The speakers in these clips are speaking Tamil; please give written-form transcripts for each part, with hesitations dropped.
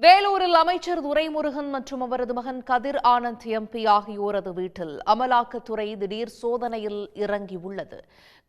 வேலூரில் அமைச்சர் துரைமுருகன் மற்றும் அவரது மகன் கதிர் ஆனந்த் எம்பி ஆகியோரது வீட்டில் அமலாக்கத்துறை திடீர் சோதனையில் இறங்கியுள்ளது.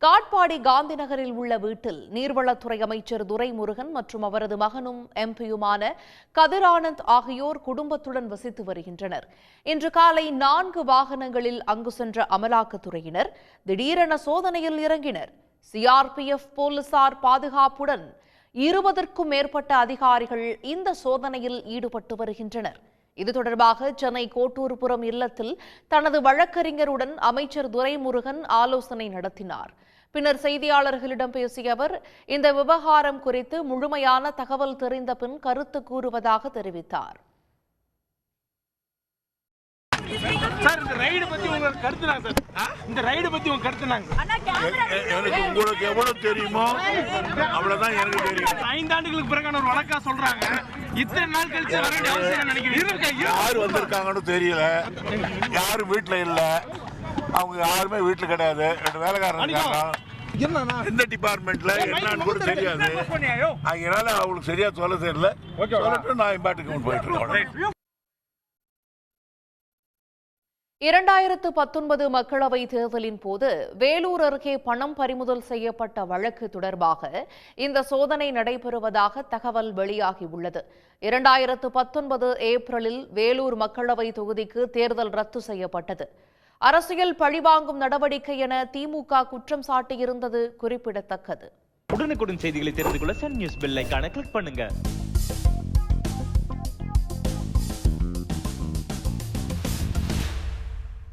காட்பாடி காந்தி நகரில் உள்ள வீட்டில் நீர்வளத்துறை அமைச்சர் துரைமுருகன் மற்றும் அவரது மகனும் எம்பியுமான கதிர் ஆனந்த் ஆகியோர் குடும்பத்துடன் வசித்து வருகின்றனர். இன்று காலை 4 வாகனங்களில் அங்கு சென்ற அமலாக்கத்துறையினர் திடீரென சோதனையில் இறங்கினர். சிஆர்பிஎஃப் போலீசார் பாதுகாப்புடன் 20க்கும் மேற்பட்ட அதிகாரிகள் இந்த சோதனையில் ஈடுபட்டு வருகின்றனர். இது தொடர்பாக சென்னை கோட்டூர்புரம் இல்லத்தில் தனது வழக்கறிஞருடன் அமைச்சர் துரைமுருகன் ஆலோசனை நடத்தினார். பின்னர் செய்தியாளர்களிடம் பேசிய அவர் இந்த விவகாரம் குறித்து முழுமையான தகவல் தெரிந்த பின் கருத்து கூறுவதாக தெரிவித்தார். சார், இந்த ரைடு பத்தி உங்க கருத்து நான் சார் இந்த ரைடு பத்தி உங்க கருத்து நாங்க எனக்கு உங்களுக்கு எவ்வளவு தெரியுமோ அவ்வளவுதான் எனக்கு தெரியும். 5 ஆண்டுகளுக்கு பிறகான ஒரு வழக்கா சொல்றாங்க. இத்தனை நாள் கழிச்சு வர வேண்டிய அவசியம் நினைக்கிறேன். யார் வந்திருக்காங்கன்னு தெரியல, யாரும் வீட்டுல இல்ல, அவங்க யாருமே வீட்டுல கிடையாது. 2 வேலைக்காரங்க இருக்காங்க. எந்த டிபார்ட்மெண்ட்ல என்னன்னு கூட தெரியாது. அதனால அவங்களுக்கு சரியா சொல்ல தெரியல. சொல்லட்டும், நான் பாட்டுக்கு போயிட்டு இருக்கேன். 2019 மக்களவைத் தேர்தலின் போது வேலூர் அருகே பணம் பறிமுதல் செய்யப்பட்ட வழக்கு தொடர்பாக இந்த சோதனை நடைபெறுவதாக தகவல் வெளியாகியுள்ளது. 2019 ஏப்ரலில் வேலூர் மக்களவை தொகுதிக்கு தேர்தல் ரத்து செய்யப்பட்டது. அரசியல் பழிவாங்கும் நடவடிக்கை என திமுக குற்றம் சாட்டியிருந்தது குறிப்பிடத்தக்கது. உடனுக்குடன் செய்திகளை தெரிந்து கொள்ள சன் நியூஸ் பெல் ஐகானை கிளிக் பண்ணுங்க.